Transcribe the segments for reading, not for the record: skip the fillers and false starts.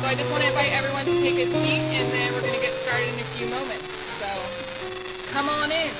I just want to invite everyone to take a seat, and then we're going to get started in a few moments. So come on in.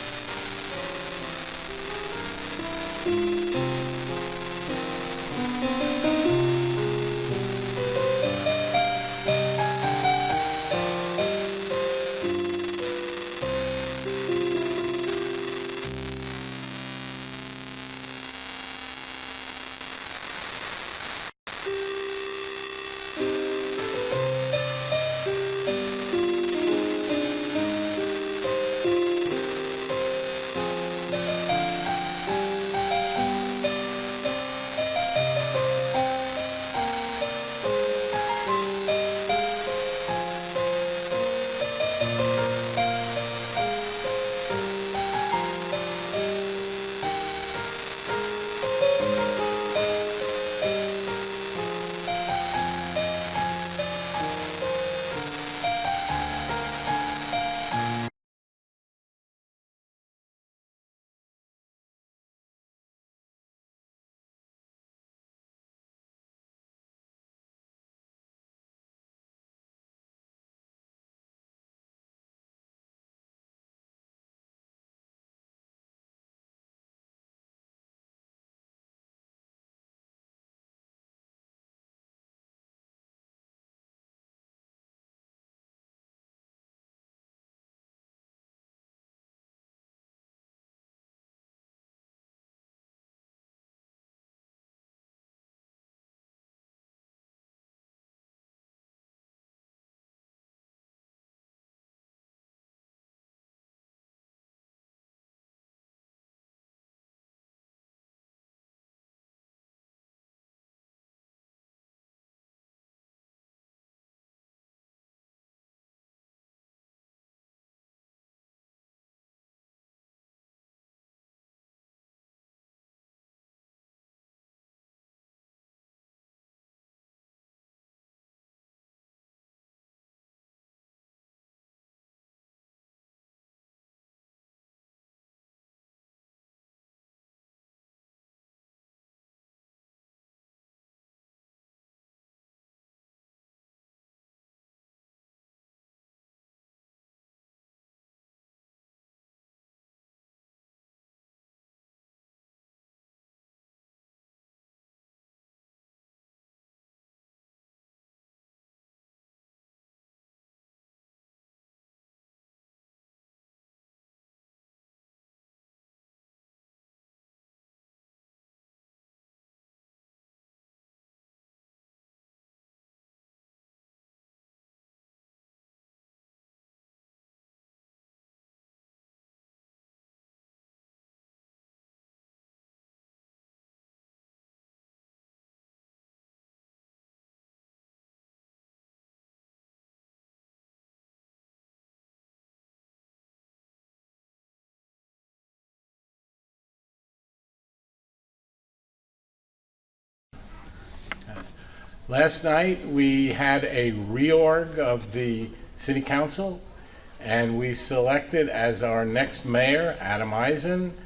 Last night we had a reorg of the City Council, and we selected as our next mayor Adam Eisen.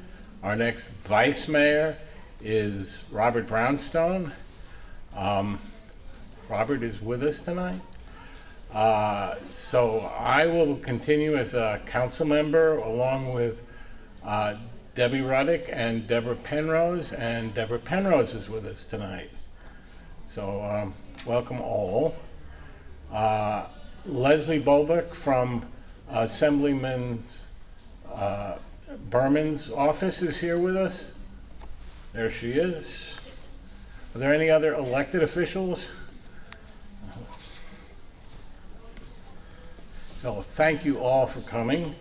Our next vice mayor is Robert Brownstone. Robert is with us tonight. So I will continue as a council member along with Debbie Ruddick and Deborah Penrose, and Deborah Penrose is with us tonight. So welcome all. Leslie Bolbeck from Assemblyman Berman's office is here with us. There she is. Are there any other elected officials? So thank you all for coming.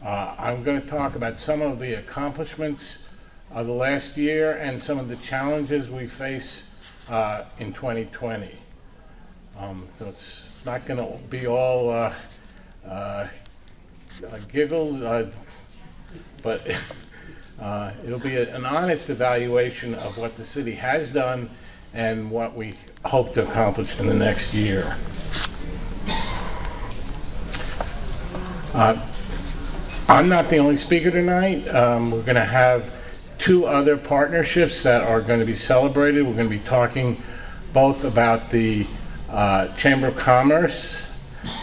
I'm going to talk about some of the accomplishments of the last year and some of the challenges we face in 2020. So it's not going to be all giggles, but it'll be an honest evaluation of what the city has done and what we hope to accomplish in the next year. I'm not the only speaker tonight. We're going to have two other partnerships that are going to be celebrated. We're going to be talking both about the Chamber of Commerce,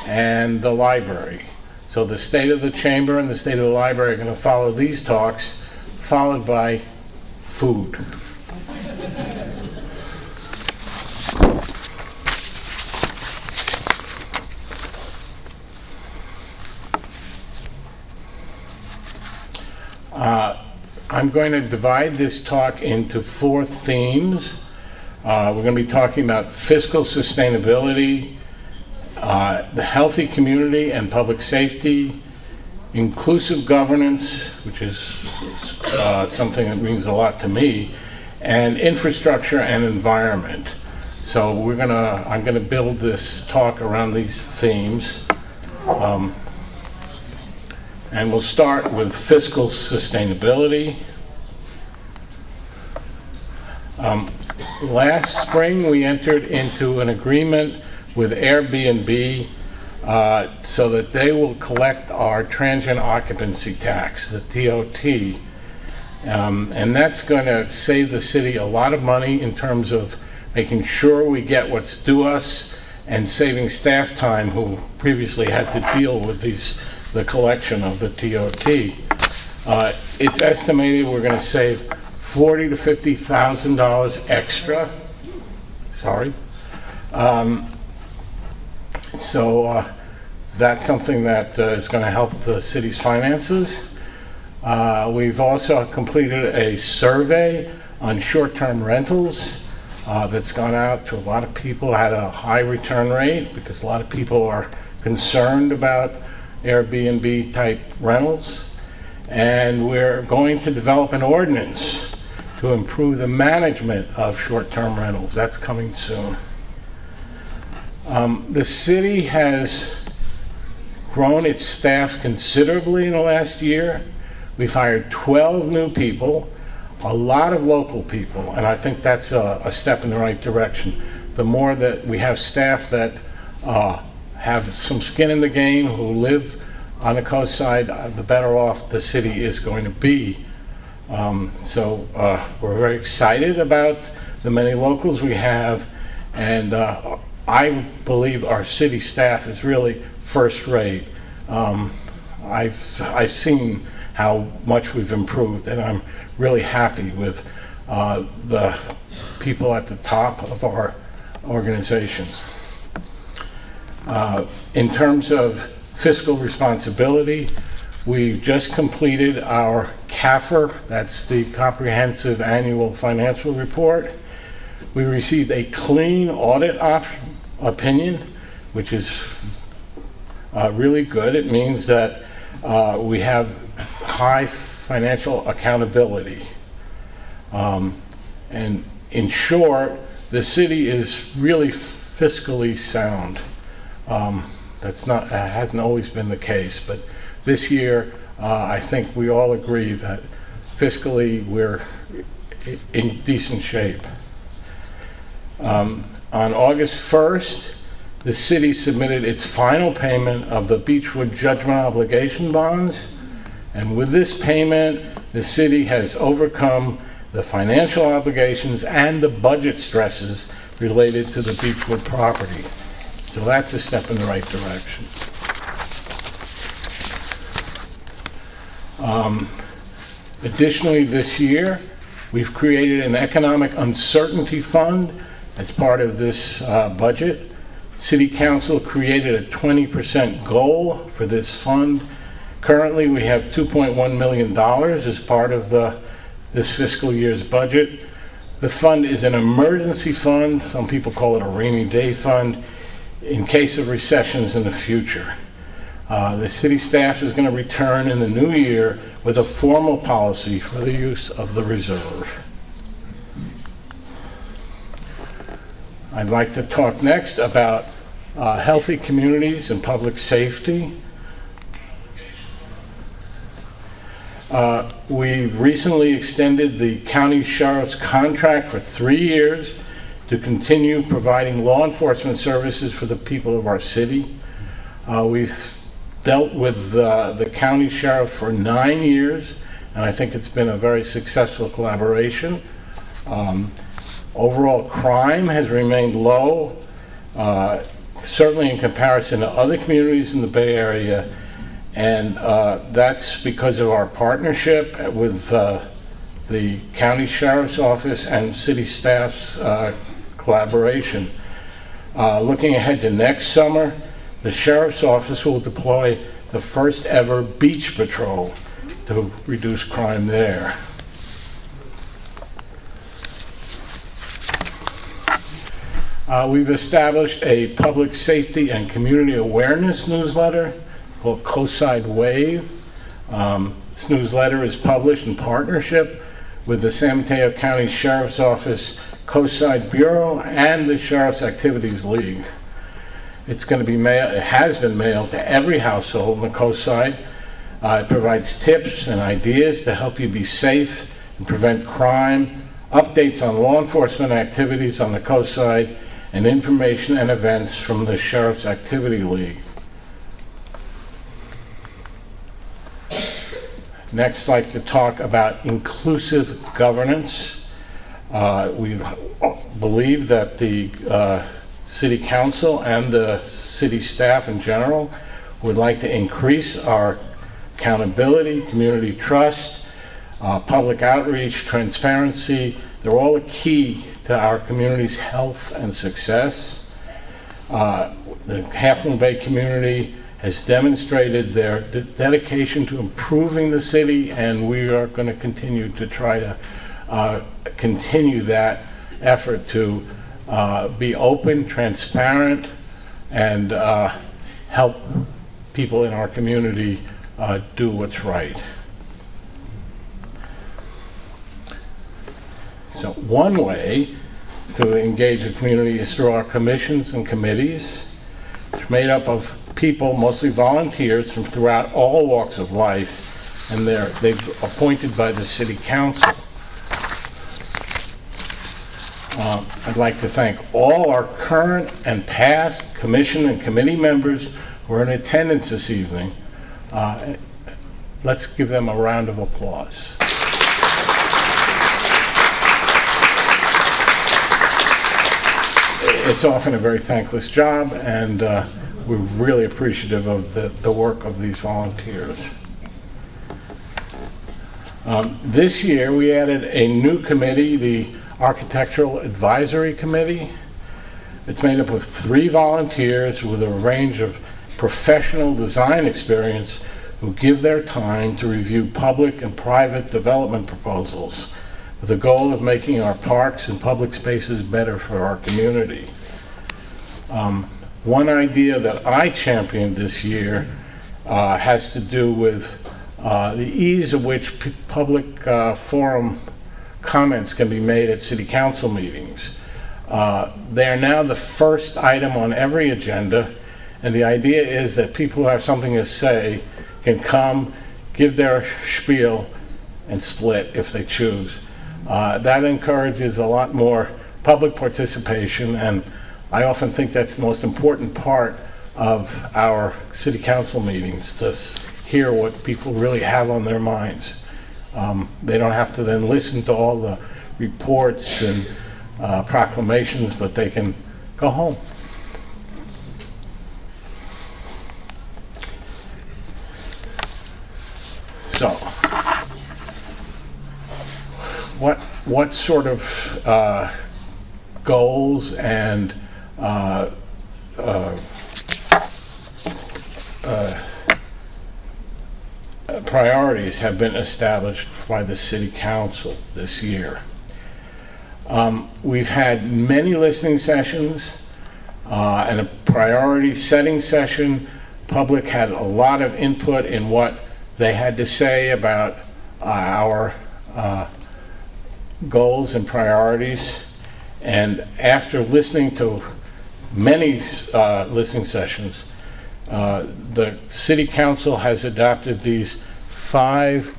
and the library. So the state of the chamber and the state of the library are going to follow these talks, followed by food. I'm going to divide this talk into 4 themes. We're going to be talking about fiscal sustainability, the healthy community and public safety, inclusive governance, which is something that means a lot to me, and infrastructure and environment. So I'm gonna build this talk around these themes. And we'll start with fiscal sustainability. Last spring, we entered into an agreement with Airbnb so that they will collect our transient occupancy tax, the TOT. And that's going to save the city a lot of money in terms of making sure we get what's due us and saving staff time who previously had to deal with the collection of the TOT. It's estimated we're going to save $40,000 to $50,000 extra. Sorry. So that's something that is going to help the city's finances. We've also completed a survey on short-term rentals that's gone out to a lot of people, had a high return rate because a lot of people are concerned about Airbnb type rentals. And we're going to develop an ordinance to improve the management of short-term rentals. That's coming soon. The city has grown its staff considerably in the last year. We've hired 12 new people, a lot of local people, and I think that's a step in the right direction. The more that we have staff that have some skin in the game, who live on the coast side, the better off the city is going to be. So we're very excited about the many locals we have, and I believe our city staff is really first rate. I've seen how much we've improved, and I'm really happy with the people at the top of our organization. In terms of fiscal responsibility, we've just completed our CAFR, that's the Comprehensive Annual Financial Report. We received a clean audit opinion, which is really good. It means that we have high financial accountability. And in short, the city is really fiscally sound. That hasn't always been the case, but this year I think we all agree that fiscally we're in decent shape. On August 1st, the city submitted its final payment of the Beechwood judgment obligation bonds, and with this payment, the city has overcome the financial obligations and the budget stresses related to the Beechwood property. So that's a step in the right direction. Additionally, this year, we've created an economic uncertainty fund as part of this budget. City Council created a 20% goal for this fund. Currently, we have $2.1 million as part of this fiscal year's budget. The fund is an emergency fund. Some people call it a rainy day fund in case of recessions in the future. The city staff is going to return in the new year with a formal policy for the use of the reserve. I'd like to talk next about healthy communities and public safety. We've recently extended the county sheriff's contract for 3 years to continue providing law enforcement services for the people of our city. We've dealt with the county sheriff for 9 years, and I think it's been a very successful collaboration. Overall crime has remained low. certainly in comparison to other communities in the Bay Area, and that's because of our partnership with the County Sheriff's Office and city staff's collaboration. Looking ahead to next summer, the Sheriff's Office will deploy the first ever beach patrol to reduce crime there. We've established a public safety and community awareness newsletter called Kosai Wave. This newsletter is published in partnership with the San Mateo County Sheriff's Office, Kosai Bureau, and the Sheriff's Activities League. It's going to be it has been mailed to every household in the Kosai. It provides tips and ideas to help you be safe and prevent crime, updates on law enforcement activities on the Kosai, and information and events from the Sheriff's Activity League. Next, I'd like to talk about inclusive governance. We believe that the City Council and the city staff in general would like to increase our accountability, community trust, public outreach, transparency. They're all a key to our community's health and success. The Half Moon Bay community has demonstrated their dedication to improving the city, and we are going to continue to try to continue that effort to be open, transparent, and help people in our community do what's right. So one way to engage the community is through our commissions and committees. It's made up of people, mostly volunteers from throughout all walks of life, and they're appointed by the City Council. I'd like to thank all our current and past commission and committee members who are in attendance this evening. Let's give them a round of applause. It's often a very thankless job, and we're really appreciative of the work of these volunteers. This year we added a new committee, the Architectural Advisory Committee. It's made up of 3 volunteers with a range of professional design experience who give their time to review public and private development proposals with the goal of making our parks and public spaces better for our community. One idea that I championed this year has to do with the ease of which public forum comments can be made at City Council meetings. They are now the first item on every agenda, and the idea is that people who have something to say can come, give their spiel, and split if they choose. That encourages a lot more public participation, and I often think that's the most important part of our City Council meetings, to hear what people really have on their minds. They don't have to then listen to all the reports and proclamations, but they can go home. So, what sort of goals and priorities have been established by the City Council this year? We've had many listening sessions and a priority setting session. Public had a lot of input in what they had to say about our goals and priorities. And after listening to many listening sessions, the City Council has adopted these 5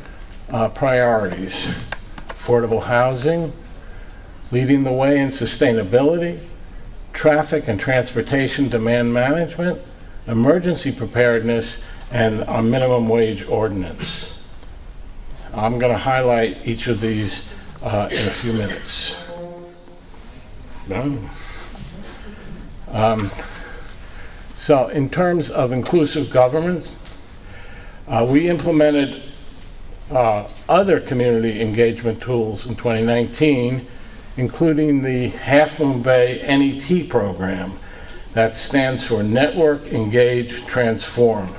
priorities: affordable housing, leading the way in sustainability, traffic and transportation demand management, emergency preparedness, and a minimum wage ordinance. I'm going to highlight each of these in a few minutes. So in terms of inclusive governance, we implemented other community engagement tools in 2019, including the Half Moon Bay NET program. That stands for Network, Engage, Transform.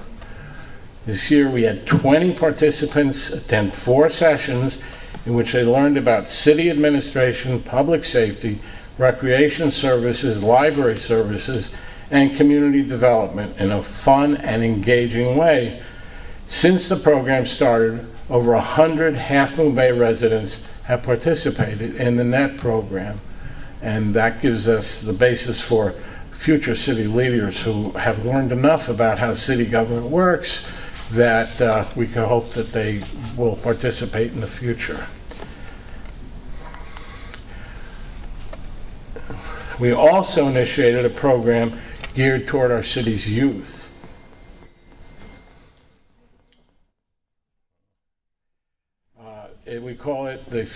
This year we had 20 participants attend 4 sessions in which they learned about city administration, public safety, recreation services, library services, and community development in a fun and engaging way. Since the program started, over 100 Half Moon Bay residents have participated in the NET program, and that gives us the basis for future city leaders who have learned enough about how city government works that we can hope that they will participate in the future. We also initiated a program geared toward our city's youth. We call it the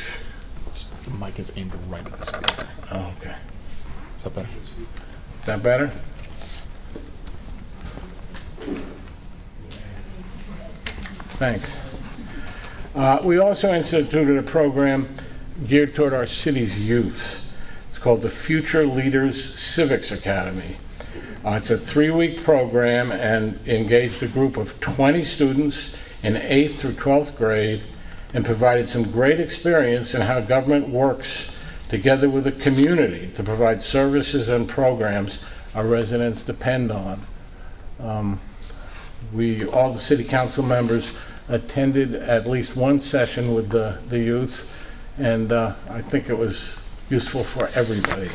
mic is aimed right at the speaker. Oh, okay. Is that better? Is that better? Thanks. We also instituted a program geared toward our city's youth. It's called the Future Leaders Civics Academy. It's a 3-week program and engaged a group of 20 students in 8th through 12th grade and provided some great experience in how government works together with the community to provide services and programs our residents depend on. All the city council members attended at least one session with the youth, and I think it was useful for everybody.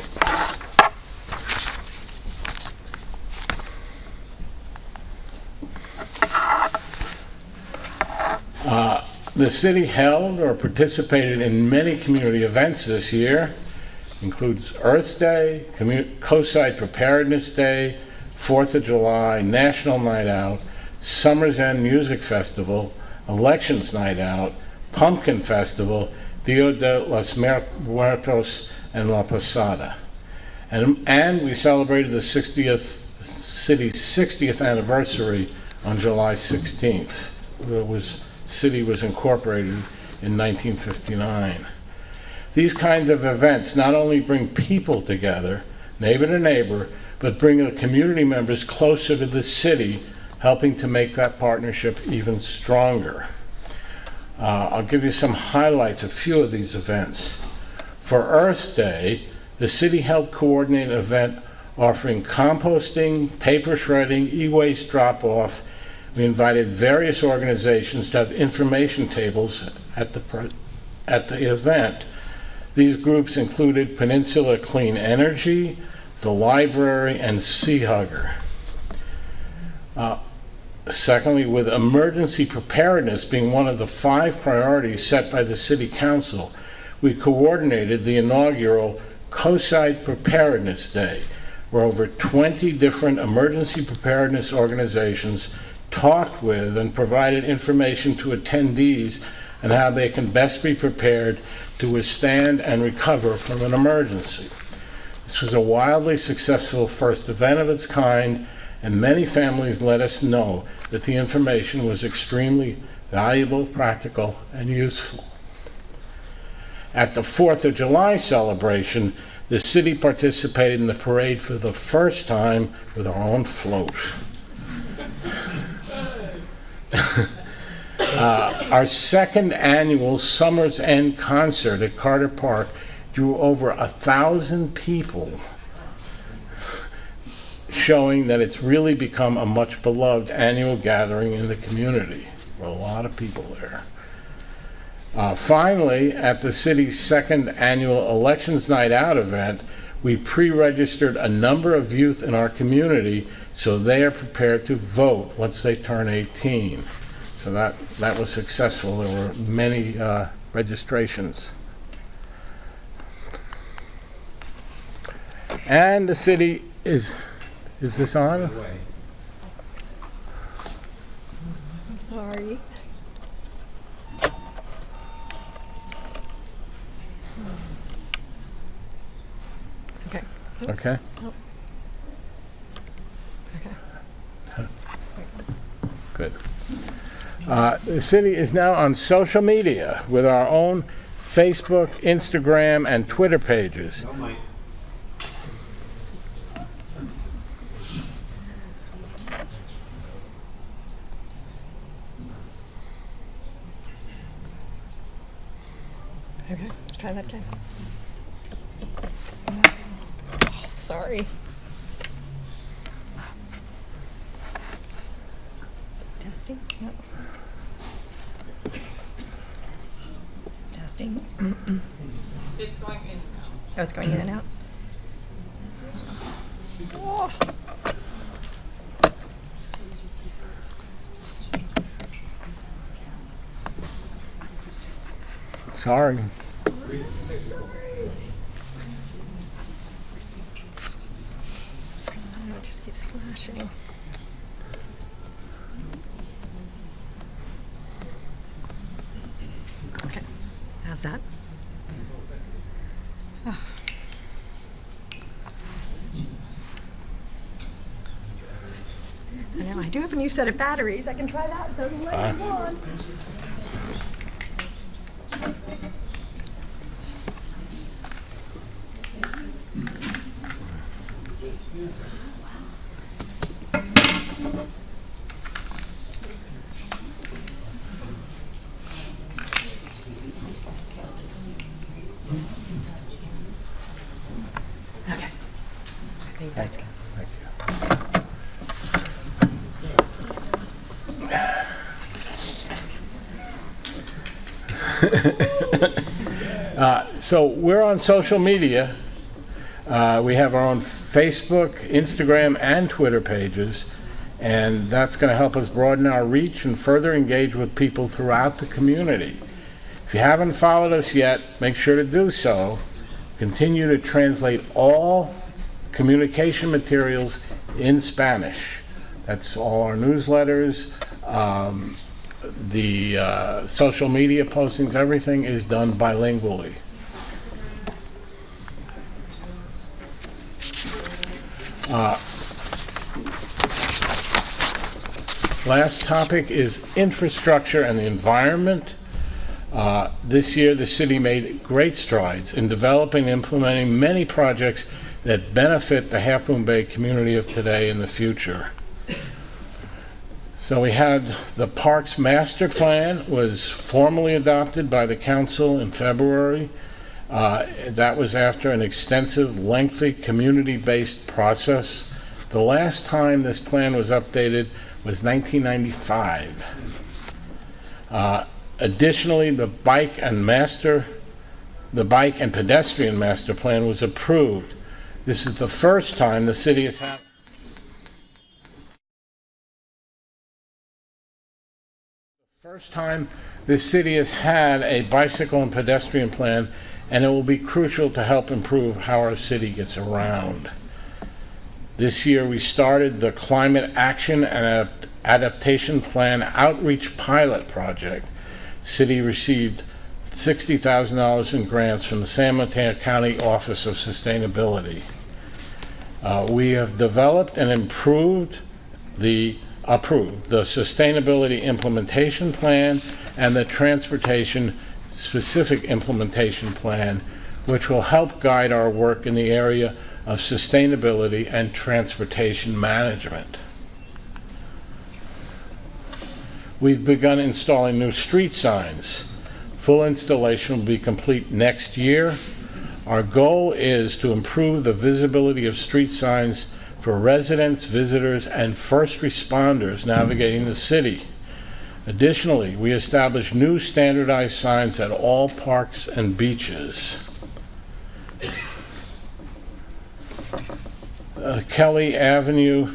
The city held or participated in many community events this year. Includes Earth Day, Kosai Preparedness Day, 4th of July, National Night Out, Summer's End Music Festival, Elections Night Out, Pumpkin Festival, Dia de los Muertos, and La Posada. And we celebrated the city's 60th anniversary on July 16th. The city was incorporated in 1959. These kinds of events not only bring people together, neighbor to neighbor, but bring the community members closer to the city, helping to make that partnership even stronger. I'll give you some highlights, a few of these events. For Earth Day, the city helped coordinate an event offering composting, paper shredding, e-waste drop-off. We invited various organizations to have information tables at the event. These groups included Peninsula Clean Energy, the library, and Sea Hugger. Secondly, with emergency preparedness being one of the 5 priorities set by the City Council, we coordinated the inaugural Kosai Preparedness Day, where over 20 different emergency preparedness organizations talked with and provided information to attendees on how they can best be prepared to withstand and recover from an emergency. This was a wildly successful first event of its kind, and many families let us know that the information was extremely valuable, practical, and useful. At the 4th of July celebration, the city participated in the parade for the first time with our own float. Our second annual Summer's End concert at Carter Park drew over 1,000 people, showing that it's really become a much beloved annual gathering in the community. There were a lot of people there. Finally, at the city's second annual Elections Night Out event, we pre-registered a number of youth in our community so they are prepared to vote once they turn 18. So that was successful. There were many registrations. And the city is this on? Sorry. Okay. Oops. Okay. Oh. Good. The city is now on social media with our own Facebook, Instagram, and Twitter pages. Okay, let's try that again. Sorry. Testing? Yep. Testing. It's going in now. Oh, it's going in and out. Oh. Sorry. It just keeps flashing. Okay, how's that? Oh. I know, I do have a new set of batteries. I can try that. Those lights are on. Okay. I think that's good. Thank you. So we're on social media. We have our own Facebook, Instagram, and Twitter pages, and that's going to help us broaden our reach and further engage with people throughout the community. If you haven't followed us yet, make sure to do so. Continue to translate all communication materials in Spanish. That's all our newsletters, the social media postings, everything is done bilingually. Last topic is infrastructure and the environment. This year, the city made great strides in developing and implementing many projects that benefit the Half Moon Bay community of today and the future. So we had the Parks Master Plan was formally adopted by the council in February. That was after an extensive, lengthy, community-based process. The last time this plan was updated was 1995. Additionally, the bike and pedestrian master plan was approved. This is the first time the city has had a bicycle and pedestrian plan, and it will be crucial to help improve how our city gets around. This year we started the Climate Action and Adaptation Plan Outreach Pilot Project. City received $60,000 in grants from the San Mateo County Office of Sustainability. We have developed and approved the Sustainability Implementation Plan and the Transportation Specific Implementation Plan, which will help guide our work in the area of sustainability and transportation management. We've begun installing new street signs. Full installation will be complete next year. Our goal is to improve the visibility of street signs for residents, visitors, and first responders navigating the city. Additionally, we established new standardized signs at all parks and beaches. Kelley Avenue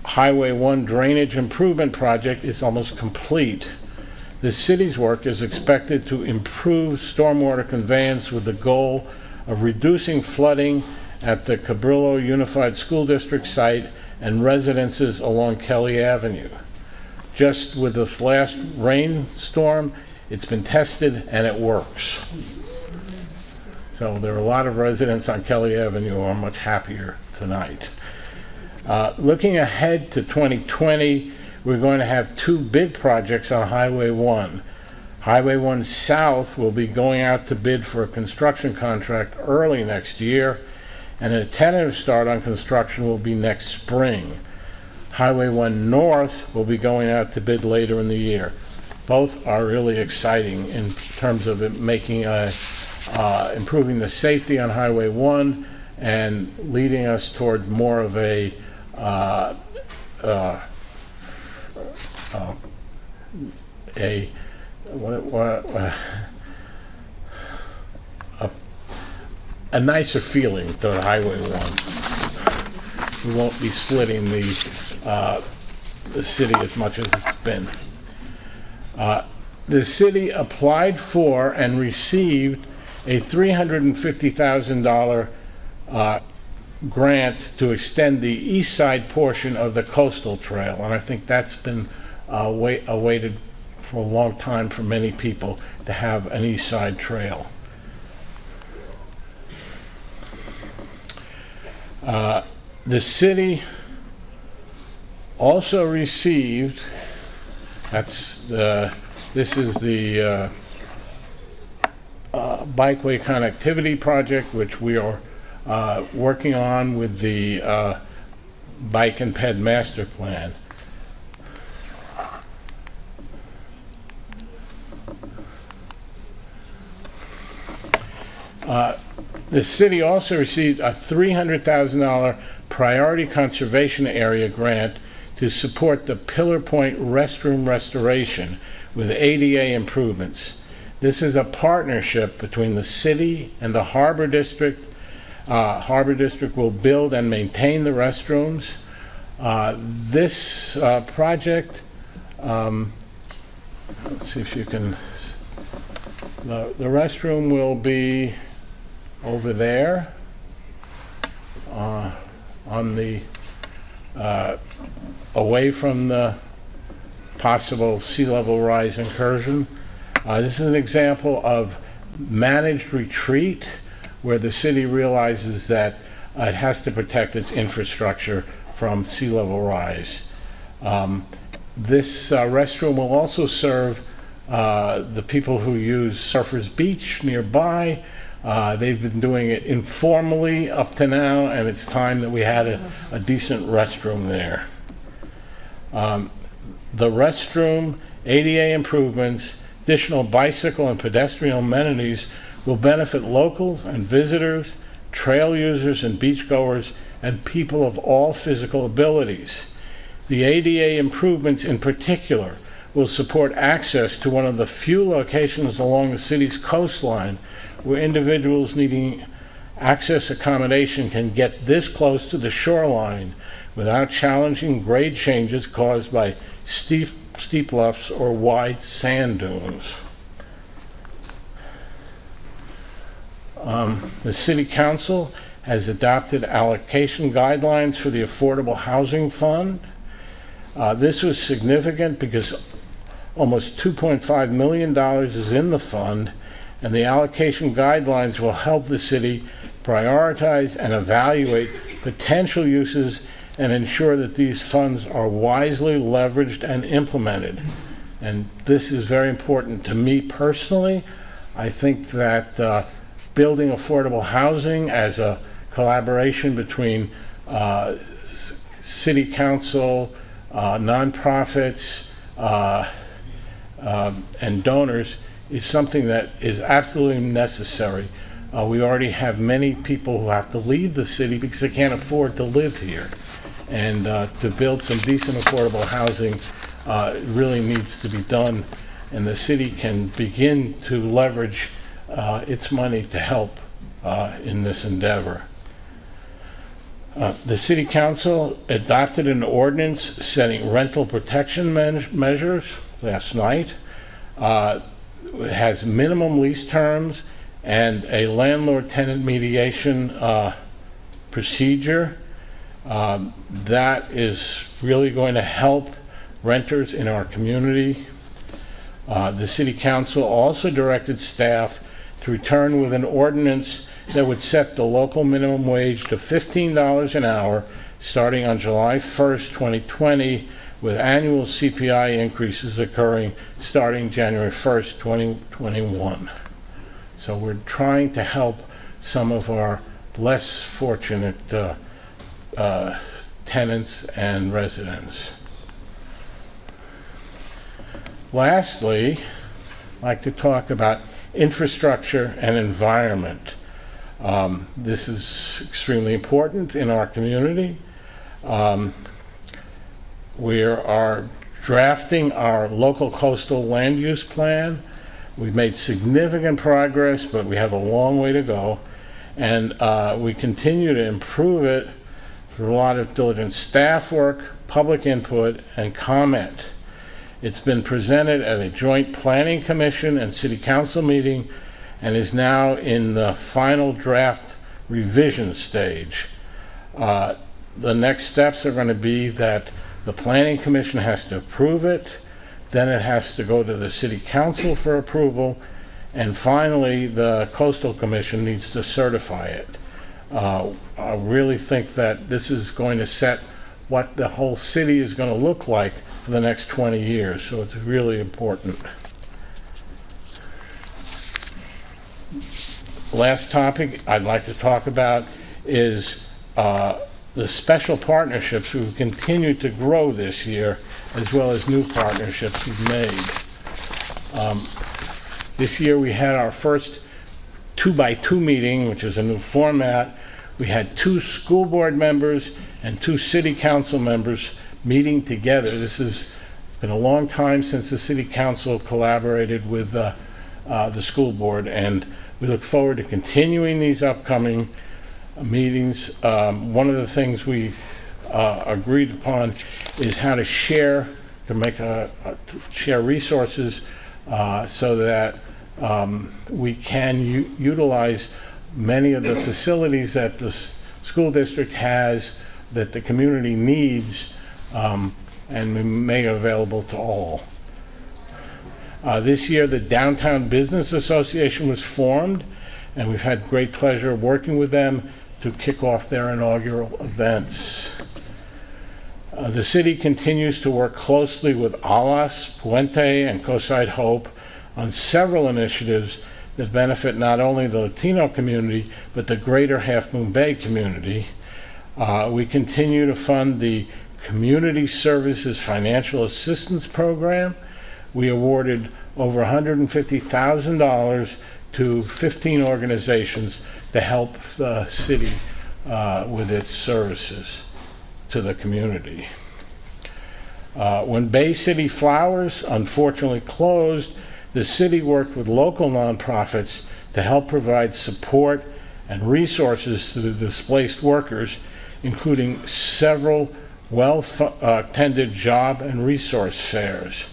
Highway 1 drainage improvement project is almost complete. The city's work is expected to improve stormwater conveyance with the goal of reducing flooding at the Cabrillo Unified School District site and residences along Kelley Avenue. Just with this last rainstorm, it's been tested and it works. So there are a lot of residents on Kelley Avenue who are much happier tonight. Looking ahead to 2020, we're going to have two big projects on Highway 1. Highway 1 South will be going out to bid for a construction contract early next year, and a tentative start on construction will be next spring. Highway 1 North will be going out to bid later in the year. Both are really exciting in terms of it making improving the safety on Highway 1 and leading us towards more of a nicer feeling to Highway 1. We won't be splitting the city as much as it's been. The city applied for and received a $350,000 grant to extend the east side portion of the coastal trail, and I think that's been awaited for a long time for many people to have an east side trail. The city also received, this is the bikeway connectivity project, which we are working on with the Bike and Ped Master Plan. The city also received a $300,000 priority conservation area grant to support the Pillar Point restroom restoration with ADA improvements. This is a partnership between the city and the Harbor District. Harbor District will build and maintain the restrooms. This project, let's see if you can, the restroom will be over there on the away from the possible sea level rise incursion. This is an example of managed retreat where the city realizes that it has to protect its infrastructure from sea level rise. This restroom will also serve the people who use Surfers Beach nearby. They've been doing it informally up to now, and it's time that we had a decent restroom there. The restroom, ADA improvements, additional bicycle and pedestrian amenities will benefit locals and visitors, trail users and beachgoers, and people of all physical abilities. The ADA improvements in particular will support access to one of the few locations along the city's coastline where individuals needing access accommodation can get this close to the shoreline without challenging grade changes caused by steep bluffs or wide sand dunes. The City Council has adopted allocation guidelines for the Affordable Housing Fund. This was significant because almost $2.5 million is in the fund, and the allocation guidelines will help the city prioritize and evaluate potential uses and ensure that these funds are wisely leveraged and implemented. And this is very important to me personally. I think that building affordable housing as a collaboration between city council, nonprofits, and donors is something that is absolutely necessary. We already have many people who have to leave the city because they can't afford to live here. And to build some decent affordable housing really needs to be done, and the city can begin to leverage its money to help in this endeavor. The City Council adopted an ordinance setting rental protection measures last night. It has minimum lease terms and a landlord-tenant mediation procedure. That is really going to help renters in our community. The City Council also directed staff to return with an ordinance that would set the local minimum wage to $15 an hour starting on July 1st, 2020, with annual CPI increases occurring starting January 1st, 2021. So we're trying to help some of our less fortunate tenants and residents. Lastly, I'd like to talk about infrastructure and environment. This is extremely important in our community. We are drafting our local coastal land use plan. We've made significant progress, but we have a long way to go. And we continue to improve it through a lot of diligent staff work, public input, and comment. It's been presented at a joint planning commission and city council meeting and is now in the final draft revision stage. The next steps are going to be that the planning commission has to approve it, then it has to go to the city council for approval, and finally the coastal commission needs to certify it. I really think that this is going to set what the whole city is going to look like for the next 20 years, so it's really important. Last topic I'd like to talk about is the special partnerships we've continued to grow this year, as well as new partnerships we've made. This year we had our first 2x2 meeting, which is a new format. We had 2 school board members and 2 city council members meeting together. It's been a long time since the city council collaborated with the school board, and we look forward to continuing these upcoming meetings. One of the things we agreed upon is how to share, share resources so that we can utilize many of the facilities that the school district has, that the community needs, and we make it available to all. This year the Downtown Business Association was formed, and we've had great pleasure working with them to kick off their inaugural events. The city continues to work closely with ALAS, Puente, and Kosai Hope on several initiatives that benefit not only the Latino community, but the greater Half Moon Bay community. We continue to fund the Community Services Financial Assistance Program. We awarded over $150,000 to 15 organizations to help the city with its services to the community. When Bay City Flowers unfortunately closed, the city worked with local nonprofits to help provide support and resources to the displaced workers, including several well-attended job and resource fairs.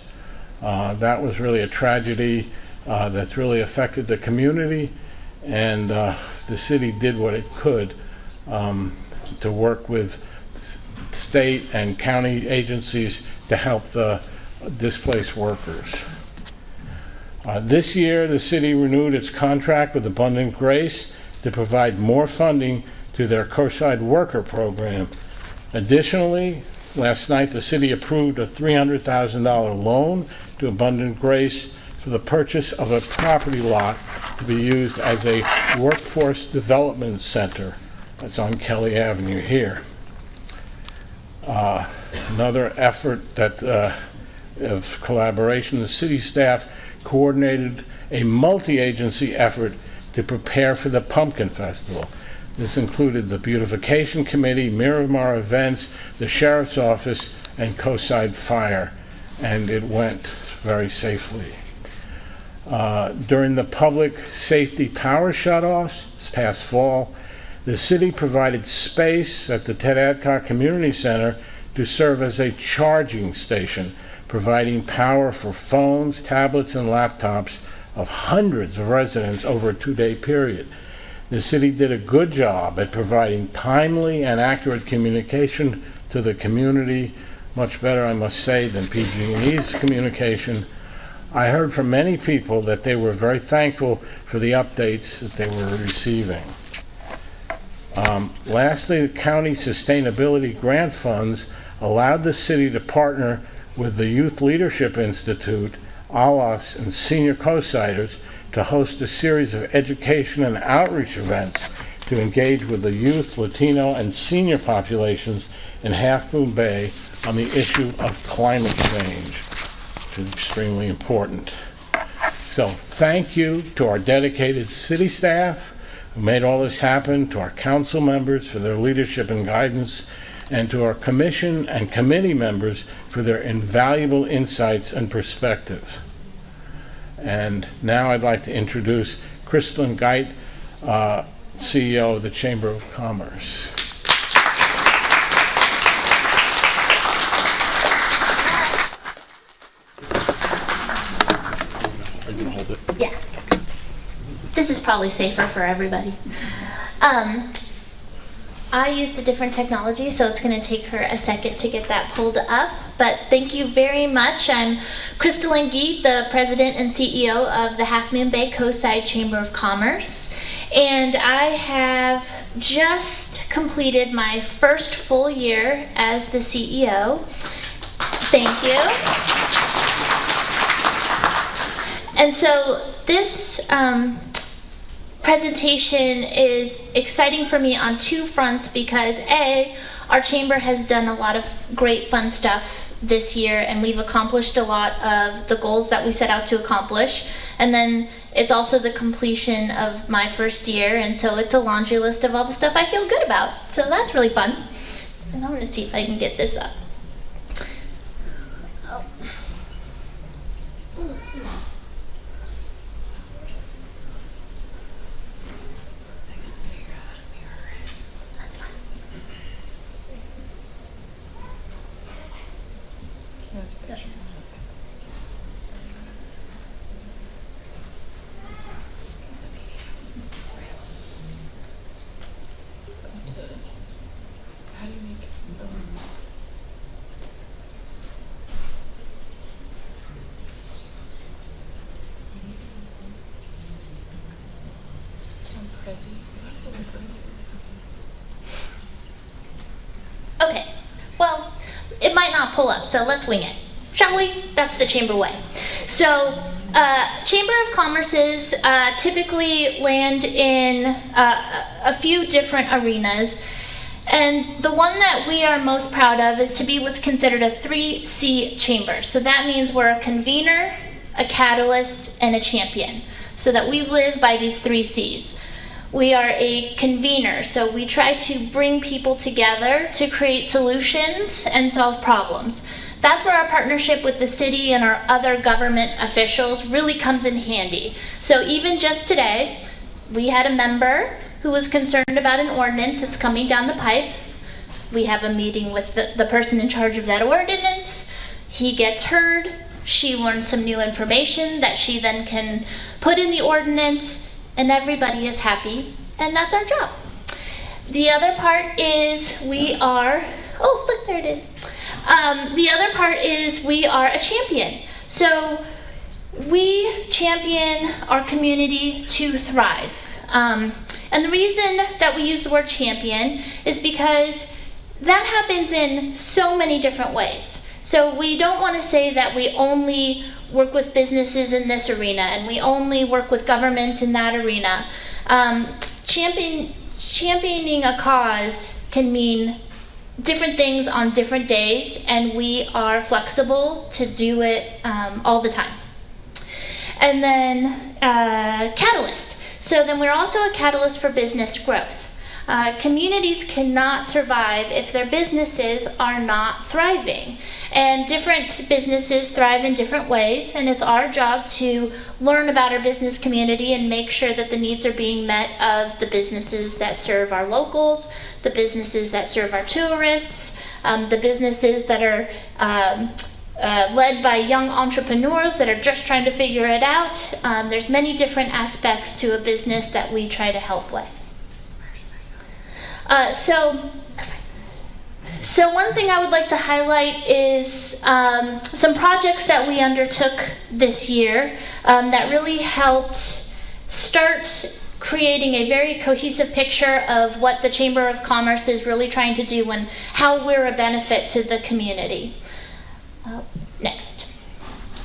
That was really a tragedy that's really affected the community, and the city did what it could to work with state and county agencies to help the displaced workers. This year, the city renewed its contract with Abundant Grace to provide more funding to their Kosai worker program. Additionally, last night the city approved a $300,000 loan to Abundant Grace for the purchase of a property lot to be used as a workforce development center. That's on Kelley Avenue here. Another effort that of collaboration, the city staff coordinated a multi-agency effort to prepare for the Pumpkin Festival. This included the Beautification Committee, Miramar Events, the Sheriff's Office, and Kosai Fire, and it went very safely. During the public safety power shutoffs this past fall, the city provided space at the Ted Adcock Community Center to serve as a charging station, providing power for phones, tablets, and laptops of hundreds of residents over a 2-day period. The city did a good job at providing timely and accurate communication to the community, much better, I must say, than PG&E's communication. I heard from many people that they were very thankful for the updates that they were receiving. Lastly, the county sustainability grant funds allowed the city to partner with the Youth Leadership Institute, ALAS, and senior Kosai to host a series of education and outreach events to engage with the youth, Latino, and senior populations in Half Moon Bay on the issue of climate change, which is extremely important. So thank you to our dedicated city staff who made all this happen, to our council members for their leadership and guidance, and to our commission and committee members for their invaluable insights and perspectives. And now I'd like to introduce Crystalline Geit, CEO of the Chamber of Commerce. Are you gonna hold it? Yeah. This is probably safer for everybody. I used a different technology, so it's going to take her a second to get that pulled up. But thank you very much. I'm Crystalline Geit, the President and CEO of the Half Moon Bay Kosai Chamber of Commerce. And I have just completed my first full year as the CEO. Thank you. And so this presentation is exciting for me on two fronts because A, our chamber has done a lot of great fun stuff this year and we've accomplished a lot of the goals that we set out to accomplish. And then it's also the completion of my first year, and so it's a laundry list of all the stuff I feel good about. So that's really fun. And I'm gonna see if I can get this up. Oh. Okay, well, it might not pull up, so let's wing it. Shall we? That's the chamber way. So, Chamber of Commerces typically land in a few different arenas, and the one that we are most proud of is to be what's considered a 3C chamber. So that means we're a convener, a catalyst, and a champion. So that we live by these 3 C's. We are a convener, so we try to bring people together to create solutions and solve problems. That's where our partnership with the city and our other government officials really comes in handy. So even just today, we had a member who was concerned about an ordinance that's coming down the pipe. We have a meeting with the person in charge of that ordinance. He gets heard. She learns some new information that she then can put in the ordinance, and everybody is happy, and that's our job. The other part is we are, oh, look, there it is. The other part is we are a champion. So we champion our community to thrive. And the reason that we use the word champion is because that happens in so many different ways. So we don't want to say that we only work with businesses in this arena and we only work with government in that arena. Championing a cause can mean different things on different days, and we are flexible to do it all the time. And then catalyst. So then we're also a catalyst for business growth. Communities cannot survive if their businesses are not thriving. And different businesses thrive in different ways, and it's our job to learn about our business community and make sure that the needs are being met of the businesses that serve our locals, the businesses that serve our tourists, the businesses that are led by young entrepreneurs that are just trying to figure it out. There's many different aspects to a business that we try to help with. So one thing I would like to highlight is some projects that we undertook this year that really helped start creating a very cohesive picture of what the Chamber of Commerce is really trying to do and how we're a benefit to the community. Next.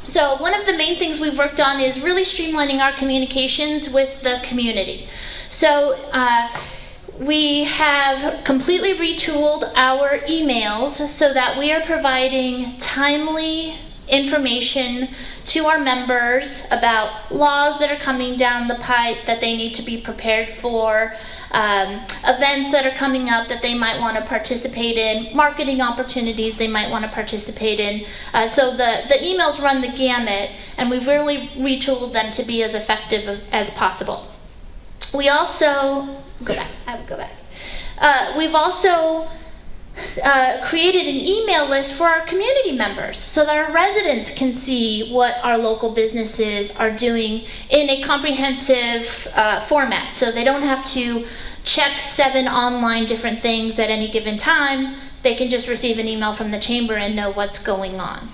So one of the main things we've worked on is really streamlining our communications with the community. So we have completely retooled our emails so that we are providing timely information to our members about laws that are coming down the pipe that they need to be prepared for, events that are coming up that they might want to participate in, marketing opportunities they might want to participate in. So the emails run the gamut, and we've really retooled them to be as effective as possible. We also, we've also created an email list for our community members so that our residents can see what our local businesses are doing in a comprehensive format. So they don't have to check 7 online different things at any given time. They can just receive an email from the chamber and know what's going on.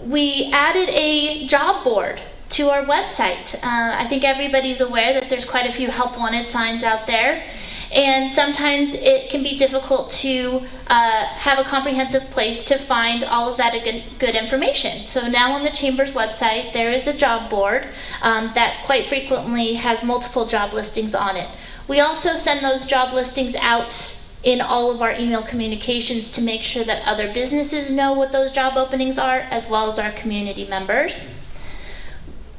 We added a job board to our website. I think everybody's aware that there's quite a few help wanted signs out there. And sometimes it can be difficult to have a comprehensive place to find all of that good information. So now on the Chamber's website, there is a job board that quite frequently has multiple job listings on it. We also send those job listings out in all of our email communications to make sure that other businesses know what those job openings are, as well as our community members.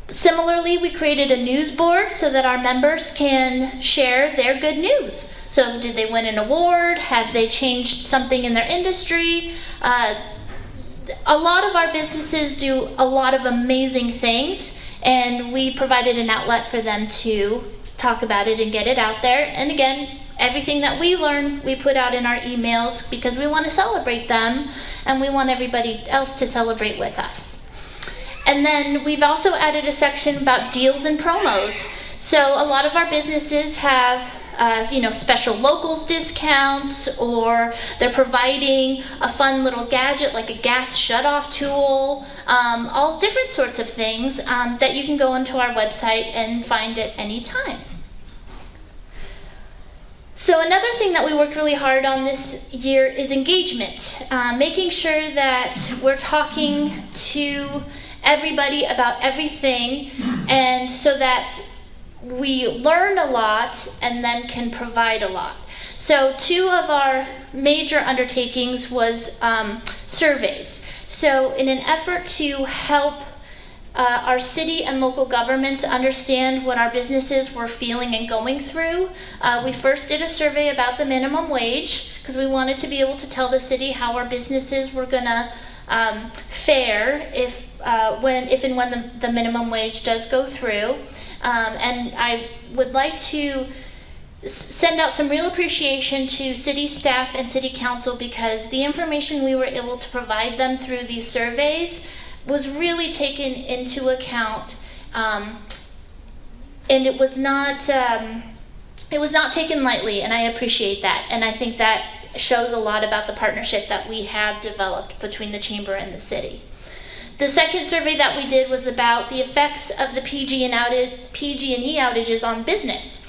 Similarly, we created a news board so that our members can share their good news. So did they win an award? Have they changed something in their industry? A lot of our businesses do a lot of amazing things, and we provided an outlet for them to talk about it and get it out there. And again, everything that we learn, we put out in our emails because we want to celebrate them, and we want everybody else to celebrate with us. And then we've also added a section about deals and promos. So a lot of our businesses have special locals discounts, or they're providing a fun little gadget like a gas shutoff tool, all different sorts of things that you can go onto our website and find at any time. So another thing that we worked really hard on this year is engagement, making sure that we're talking to everybody about everything, and so that we learn a lot and then can provide a lot. So 2 of our major undertakings was surveys. So in an effort to help our city and local governments understand what our businesses were feeling and going through, we first did a survey about the minimum wage, because we wanted to be able to tell the city how our businesses were going to fare if and when the minimum wage does go through. And I would like to send out some real appreciation to city staff and city council, because the information we were able to provide them through these surveys was really taken into account, and it was not taken lightly, and I appreciate that. And I think that shows a lot about the partnership that we have developed between the Chamber and the city. The second survey that we did was about the effects of the PG&E outages on business.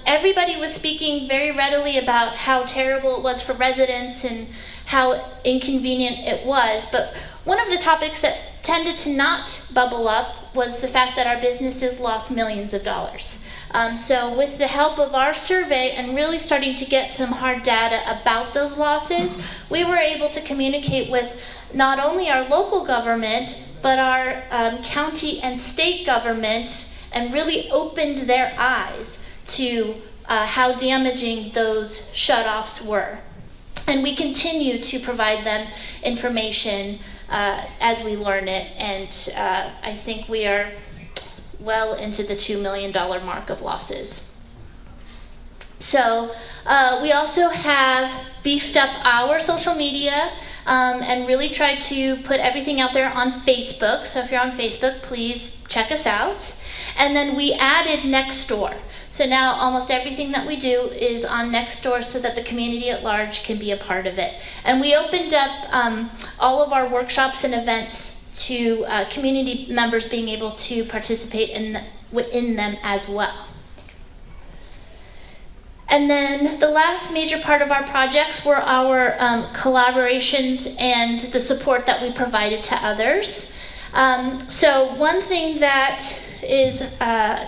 Everybody was speaking very readily about how terrible it was for residents and how inconvenient it was, but one of the topics that tended to not bubble up was the fact that our businesses lost millions of dollars. So with the help of our survey and really starting to get some hard data about those losses, we were able to communicate with not only our local government, but our county and state government, and really opened their eyes to how damaging those shutoffs were. And we continue to provide them information as we learn it, and I think we are well into the $2 million mark of losses. So we also have beefed up our social media and really tried to put everything out there on Facebook. So if you're on Facebook, please check us out. And then we added Nextdoor. So now almost everything that we do is on Nextdoor so that the community at large can be a part of it. And we opened up all of our workshops and events to community members being able to participate in within them as well. And then the last major part of our projects were our collaborations and the support that we provided to others. So one thing that is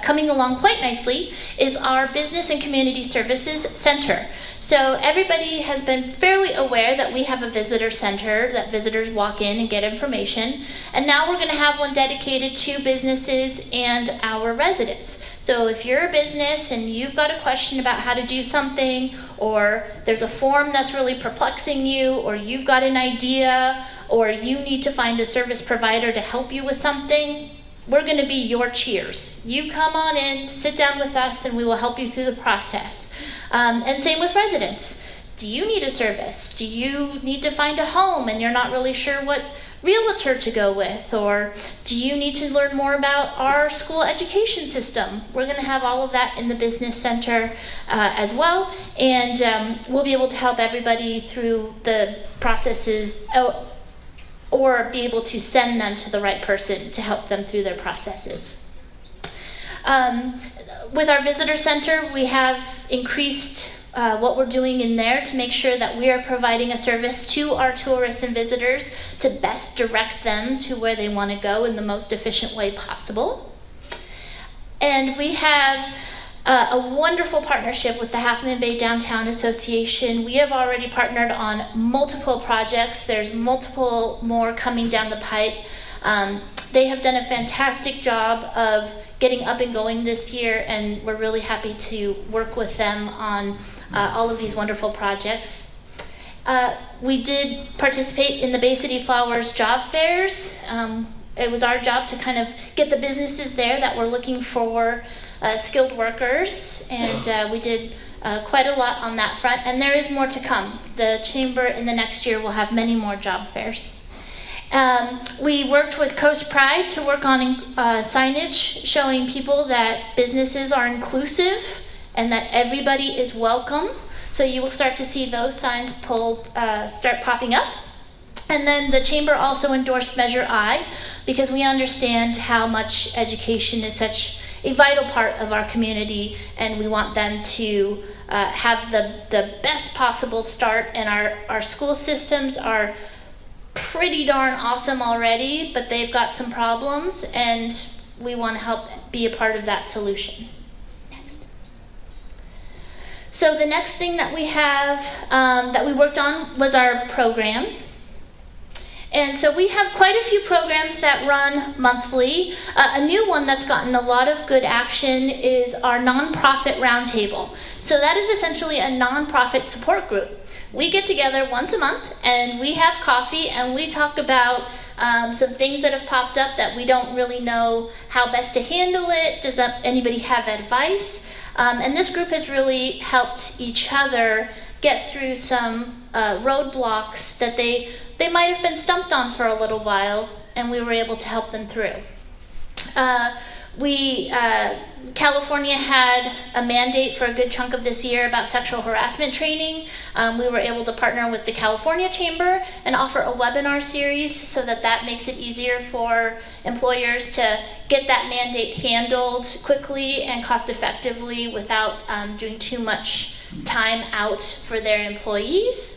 coming along quite nicely is our Business and Community Services Center. So everybody has been fairly aware that we have a visitor center, that visitors walk in and get information. And now we're going to have one dedicated to businesses and our residents. So if you're a business and you've got a question about how to do something, or there's a form that's really perplexing you, or you've got an idea, or you need to find a service provider to help you with something, we're going to be your cheers. You come on in, sit down with us, and we will help you through the process. And same with residents. Do you need a service? Do you need to find a home and you're not really sure what realtor to go with? Or do you need to learn more about our school education system? We're going to have all of that in the business center as well. And we'll be able to help everybody through the processes, or be able to send them to the right person to help them through their processes. With our visitor center, we have increased what we're doing in there to make sure that we are providing a service to our tourists and visitors to best direct them to where they want to go in the most efficient way possible. And we have a wonderful partnership with the Half Moon Bay Downtown Association. We have already partnered on multiple projects. There's multiple more coming down the pipe. They have done a fantastic job of getting up and going this year, and we're really happy to work with them on all of these wonderful projects. We did participate in the Bay City Flowers job fairs. It was our job to kind of get the businesses there that were looking for skilled workers, and we did quite a lot on that front, and there is more to come. The Chamber in the next year will have many more job fairs. We worked with Coast Pride to work on signage showing people that businesses are inclusive and that everybody is welcome. So you will start to see those signs start popping up. And then the Chamber also endorsed Measure I, because we understand how much education is such a vital part of our community, and we want them to have the best possible start. And our school systems are pretty darn awesome already, but they've got some problems, and we want to help be a part of that solution. Next. So the next thing that we have that we worked on was our programs. And so we have quite a few programs that run monthly. A new one that's gotten a lot of good action is our nonprofit roundtable. So that is essentially a nonprofit support group. We get together once a month and we have coffee and we talk about some things that have popped up that we don't really know how best to handle it. Does anybody have advice? And this group has really helped each other get through some roadblocks that they might have been stumped on for a little while, and we were able to help them through. California had a mandate for a good chunk of this year about sexual harassment training. We were able to partner with the California Chamber and offer a webinar series so that makes it easier for employers to get that mandate handled quickly and cost effectively without doing too much time out for their employees.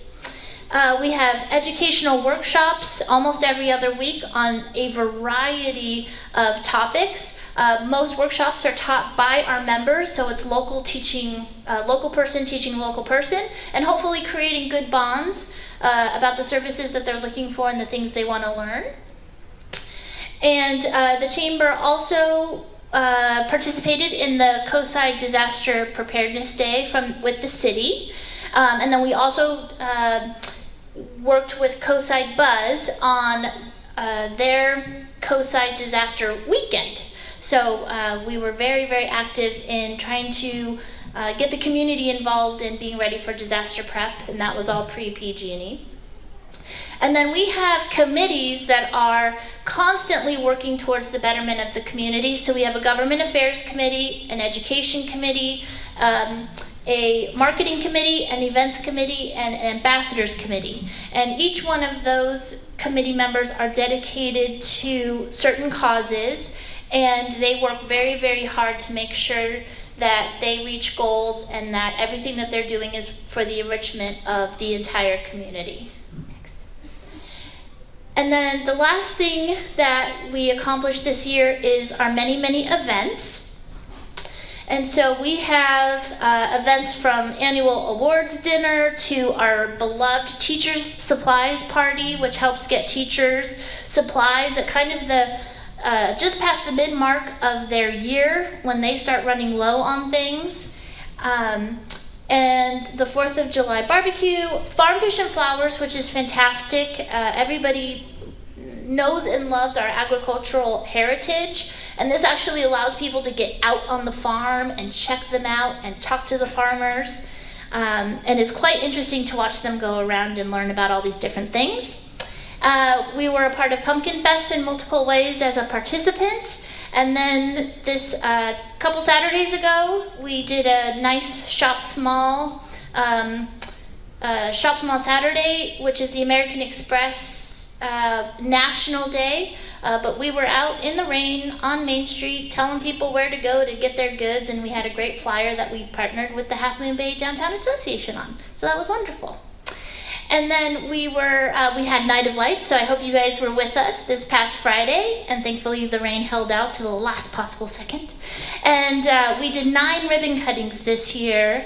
We have educational workshops almost every other week on a variety of topics. Most workshops are taught by our members, so it's local person teaching local person, and hopefully creating good bonds about the services that they're looking for and the things they want to learn. And the Chamber also participated in the Kosai Disaster Preparedness Day with the city. And then we also worked with Kosai Buzz on their Kosai Disaster Weekend. So we were very, very active in trying to get the community involved in being ready for disaster prep, and that was all pre-PG&E. And then we have committees that are constantly working towards the betterment of the community. So we have a government affairs committee, an education committee, a marketing committee, an events committee, and an ambassadors committee. And each one of those committee members are dedicated to certain causes, And they work very, very hard to make sure that they reach goals and that everything that they're doing is for the enrichment of the entire community. Next. And then the last thing that we accomplished this year is our many, many events. And so we have events from annual awards dinner to our beloved teachers supplies party, which helps get teachers supplies at kind of the just past the mid-mark of their year when they start running low on things. And the 4th of July barbecue, Farm Fish and Flowers, which is fantastic. Everybody knows and loves our agricultural heritage. And this actually allows people to get out on the farm and check them out and talk to the farmers. And it's quite interesting to watch them go around and learn about all these different things. We were a part of Pumpkin Fest in multiple ways as a participant. And then this couple Saturdays ago, we did a nice Shop Small Saturday, which is the American Express National Day. But we were out in the rain on Main Street telling people where to go to get their goods, and we had a great flyer that we partnered with the Half Moon Bay Downtown Association on. So that was wonderful. And then we had Night of Lights, so I hope you guys were with us this past Friday, and thankfully the rain held out to the last possible second. And we did 9 ribbon cuttings this year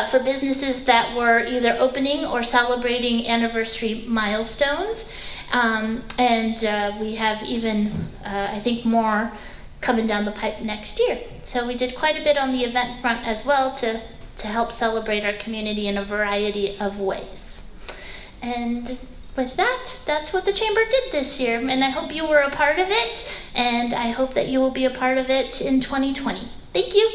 for businesses that were either opening or celebrating anniversary milestones. And we have even, I think, more coming down the pipe next year. So we did quite a bit on the event front as well to help celebrate our community in a variety of ways. And with that, that's what the Chamber did this year. And I hope you were a part of it, and I hope that you will be a part of it in 2020. Thank you.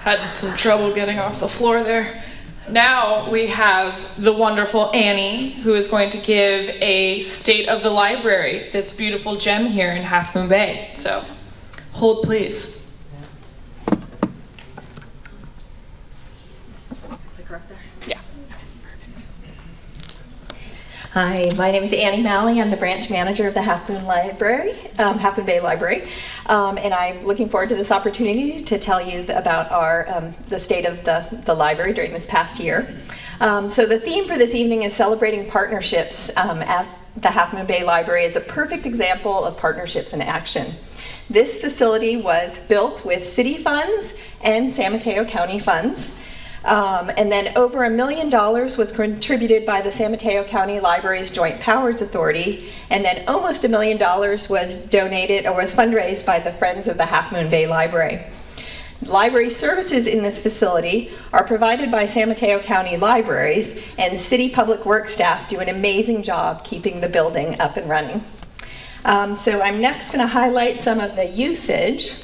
Had some trouble getting off the floor there. Now we have the wonderful Annie, who is going to give a state of the library, this beautiful gem here in Half Moon Bay. So, hold please. Yeah. Hi, my name is Annie Malley. I'm the branch manager of the Half Moon Half Moon Bay Library, and I'm looking forward to this opportunity to tell you about the state of the library during this past year. So the theme for this evening is celebrating partnerships at the Half Moon Bay Library is a perfect example of partnerships in action. This facility was built with city funds and San Mateo County funds. And then over $1 million was contributed by the San Mateo County Libraries Joint Powers Authority, and then almost $1 million was donated or was fundraised by the Friends of the Half Moon Bay Library. Library services in this facility are provided by San Mateo County Libraries, and city public works staff do an amazing job keeping the building up and running. So I'm next going to highlight some of the usage.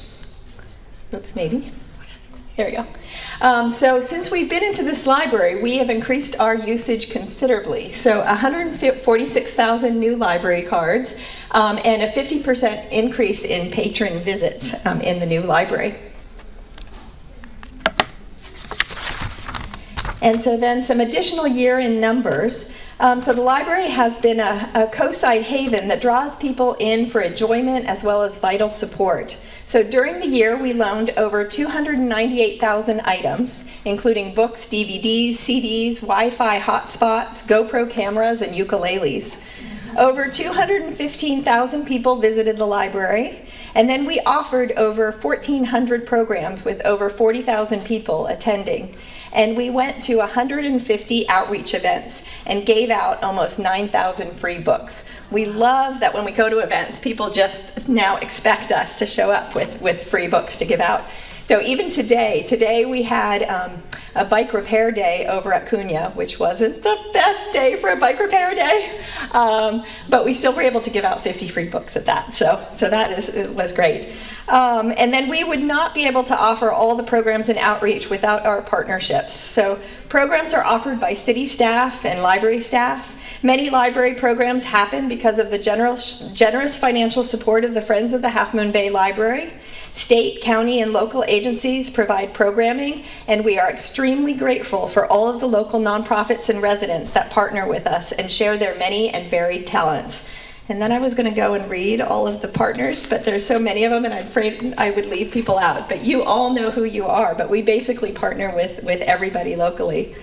Oops, maybe. There we go. So since we've been into this library, we have increased our usage considerably. So 146,000 new library cards and a 50% increase in patron visits in the new library. And so then some additional year-in numbers. So the library has been a Kosai haven that draws people in for enjoyment as well as vital support. So during the year, we loaned over 298,000 items, including books, DVDs, CDs, Wi-Fi hotspots, GoPro cameras, and ukuleles. Over 215,000 people visited the library, and then we offered over 1,400 programs with over 40,000 people attending. And we went to 150 outreach events and gave out almost 9,000 free books. We love that when we go to events, people just now expect us to show up with free books to give out. So even today we had a bike repair day over at Cunha, which wasn't the best day for a bike repair day, but we still were able to give out 50 free books at that. So that was great. And then we would not be able to offer all the programs and outreach without our partnerships. So programs are offered by city staff and library staff. Many library programs happen because of the generous financial support of the Friends of the Half Moon Bay Library. State, county, and local agencies provide programming, and we are extremely grateful for all of the local nonprofits and residents that partner with us and share their many and varied talents. And then I was going to go and read all of the partners, but there's so many of them, and I'm afraid I would leave people out. But you all know who you are, but we basically partner with everybody locally.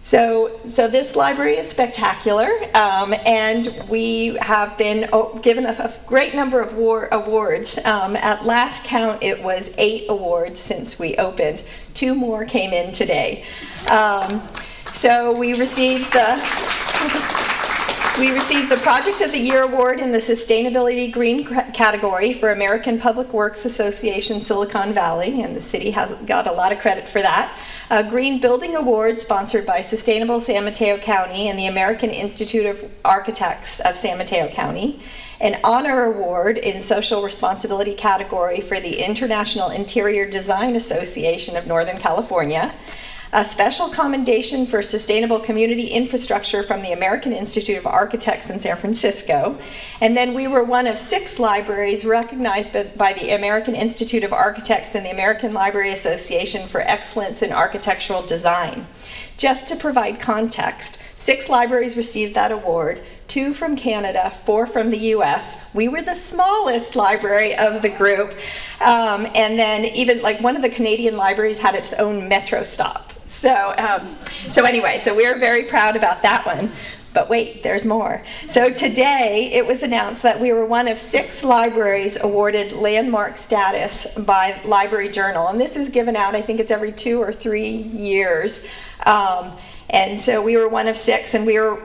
So this library is spectacular, and we have been given a great number of awards. At last count, it was 8 awards since we opened. 2 more came in today. So we received the Project of the Year Award in the Sustainability Green category for American Public Works Association Silicon Valley, and the city has got a lot of credit for that. A Green Building Award sponsored by Sustainable San Mateo County and the American Institute of Architects of San Mateo County. An Honor Award in Social Responsibility category for the International Interior Design Association of Northern California. A special commendation for sustainable community infrastructure from the American Institute of Architects in San Francisco. And then we were one of 6 libraries recognized by the American Institute of Architects and the American Library Association for excellence in architectural design. Just to provide context, 6 libraries received that award, 2 from Canada, 4 from the US. We were the smallest library of the group. And then even like one of the Canadian libraries had its own metro stop. So anyway, so we're very proud about that one. But wait, there's more. So today it was announced that we were one of 6 libraries awarded landmark status by Library Journal. And this is given out, I think it's every 2 or 3 years. And so we were one of 6, and we were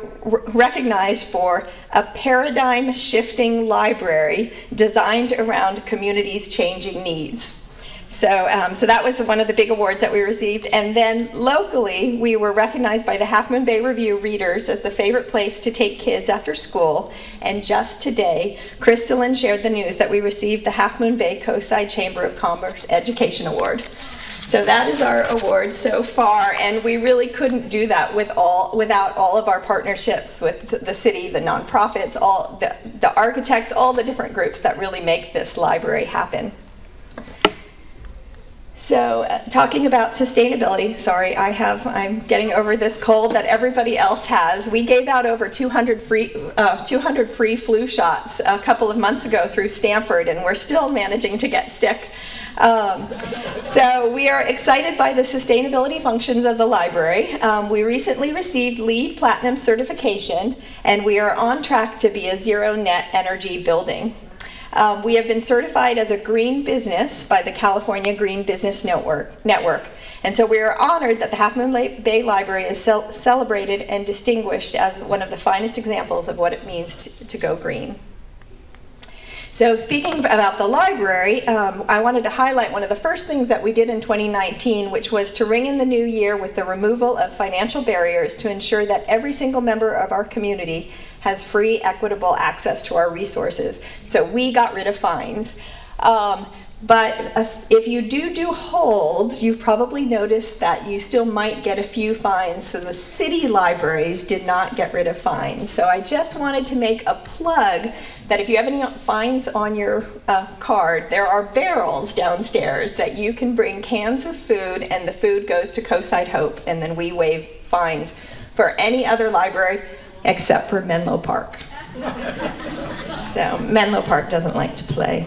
recognized for a paradigm-shifting library designed around communities' changing needs. So that was one of the big awards that we received. And then locally, we were recognized by the Half Moon Bay Review readers as the favorite place to take kids after school. And just today, Crystalline shared the news that we received the Half Moon Bay Kosai Chamber of Commerce Education Award. So that is our award so far, and we really couldn't do that without all of our partnerships with the city, the nonprofits, all the architects, all the different groups that really make this library happen. So talking about sustainability, sorry, I'm getting over this cold that everybody else has. We gave out over 200 free flu shots a couple of months ago through Stanford, and we're still managing to get sick. So we are excited by the sustainability functions of the library. We recently received LEED Platinum certification, and we are on track to be a zero net energy building. We have been certified as a green business by the California Green Business Network. And so we are honored that the Half Moon Bay Library is celebrated and distinguished as one of the finest examples of what it means to go green. So speaking about the library, I wanted to highlight one of the first things that we did in 2019, which was to ring in the new year with the removal of financial barriers to ensure that every single member of our community has free, equitable access to our resources. So we got rid of fines. But if you do holds, you've probably noticed that you still might get a few fines. So the city libraries did not get rid of fines. So I just wanted to make a plug that if you have any fines on your card, there are barrels downstairs that you can bring cans of food, and the food goes to Kosai Hope, and then we waive fines for any other library except for Menlo Park. So Menlo Park doesn't like to play.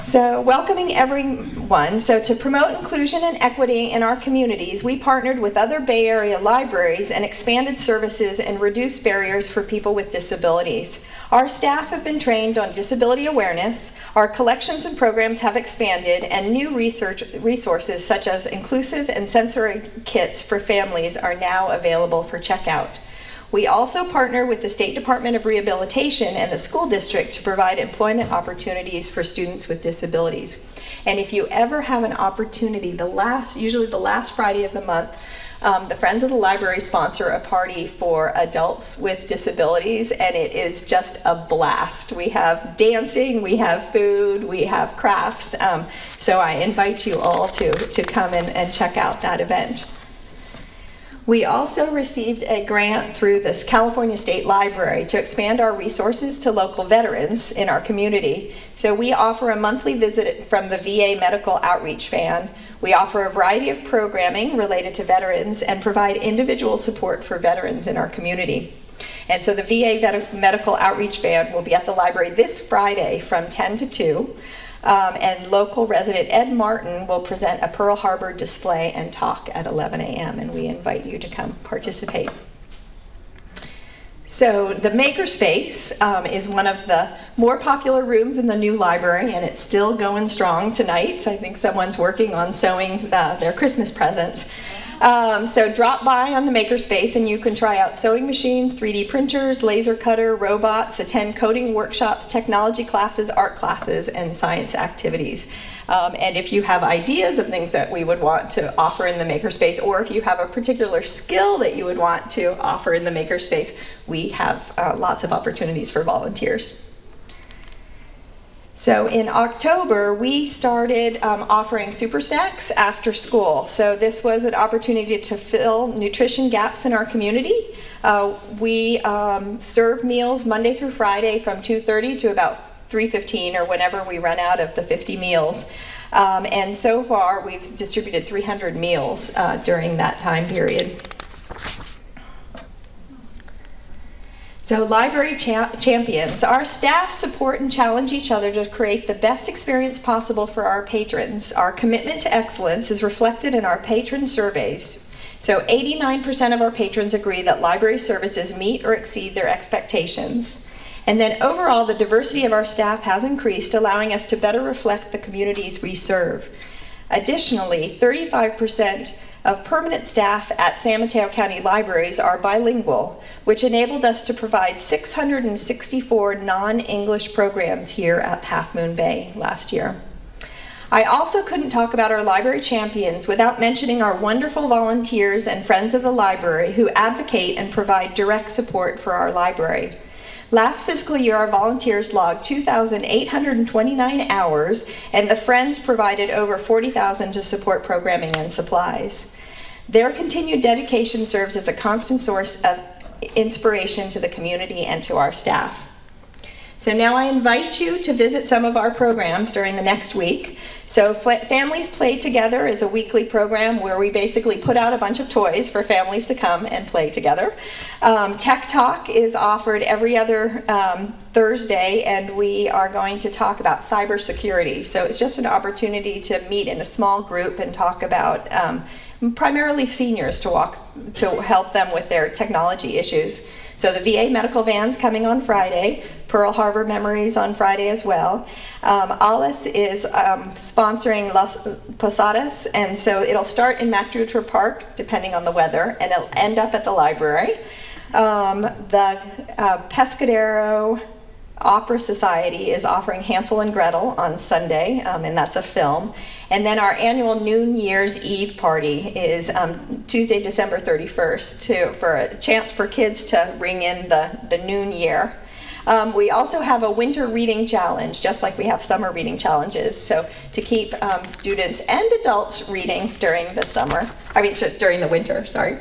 So welcoming everyone. So to promote inclusion and equity in our communities, we partnered with other Bay Area libraries and expanded services and reduced barriers for people with disabilities. Our staff have been trained on disability awareness, our collections and programs have expanded, and new resources such as inclusive and sensory kits for families are now available for checkout. We also partner with the State Department of Rehabilitation and the school district to provide employment opportunities for students with disabilities. And if you ever have an opportunity, usually the last Friday of the month, The Friends of the Library sponsor a party for adults with disabilities, and it is just a blast. We have dancing, we have food, we have crafts. So I invite you all to come in and check out that event. We also received a grant through the California State Library to expand our resources to local veterans in our community. So we offer a monthly visit from the VA Medical Outreach Van. We offer a variety of programming related to veterans and provide individual support for veterans in our community. And so the VA Medical Outreach Van will be at the library this Friday from 10 to 2. And local resident Ed Martin will present a Pearl Harbor display and talk at 11 a.m. and we invite you to come participate. So the Makerspace is one of the more popular rooms in the new library, and it's still going strong tonight. I think someone's working on sewing their Christmas presents. So drop by on the Makerspace and you can try out sewing machines, 3D printers, laser cutter, robots, attend coding workshops, technology classes, art classes, and science activities. And if you have ideas of things that we would want to offer in the Makerspace, or if you have a particular skill that you would want to offer in the Makerspace, we have lots of opportunities for volunteers. So in October, we started offering super snacks after school. So this was an opportunity to fill nutrition gaps in our community. We serve meals Monday through Friday from 2:30 to about 3:15 or whenever we run out of the 50 meals. And so far, we've distributed 300 meals during that time period. So library champions, our staff support and challenge each other to create the best experience possible for our patrons. Our commitment to excellence is reflected in our patron surveys. So 89% of our patrons agree that library services meet or exceed their expectations. And then overall, the diversity of our staff has increased, allowing us to better reflect the communities we serve. Additionally, 35% of permanent staff at San Mateo County Libraries are bilingual, which enabled us to provide 664 non-English programs here at Half Moon Bay last year. I also couldn't talk about our library champions without mentioning our wonderful volunteers and friends of the library who advocate and provide direct support for our library. Last fiscal year, our volunteers logged 2,829 hours, and the Friends provided over 40,000 to support programming and supplies. Their continued dedication serves as a constant source of inspiration to the community and to our staff. So now I invite you to visit some of our programs during the next week. So Families Play Together is a weekly program where we basically put out a bunch of toys for families to come and play together. Tech Talk is offered every other Thursday, and we are going to talk about cybersecurity. So it's just an opportunity to meet in a small group and talk about primarily seniors to help them with their technology issues. So the VA medical van's coming on Friday, Pearl Harbor Memories on Friday as well. Alice is sponsoring Las Posadas, and so it'll start in MacDutra Park, depending on the weather, and it'll end up at the library. The Pescadero Opera Society is offering Hansel and Gretel on Sunday, and that's a film. And then our annual New Year's Eve party is Tuesday, December 31st, for a chance for kids to ring in the noon year. We also have a winter reading challenge, just like we have summer reading challenges, so to keep students and adults reading during the winter, sorry.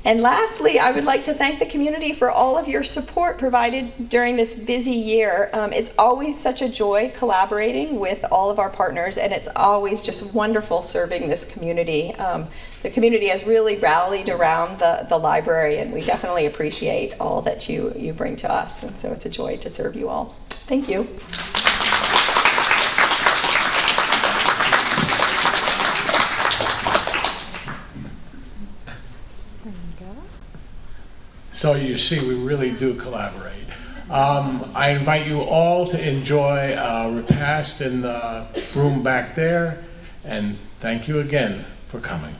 And lastly, I would like to thank the community for all of your support provided during this busy year. It's always such a joy collaborating with all of our partners, and it's always just wonderful serving this community. The community has really rallied around the library, and we definitely appreciate all that you bring to us, and so it's a joy to serve you all. Thank you. So you see, we really do collaborate. I invite you all to enjoy a repast in the room back there, and thank you again for coming.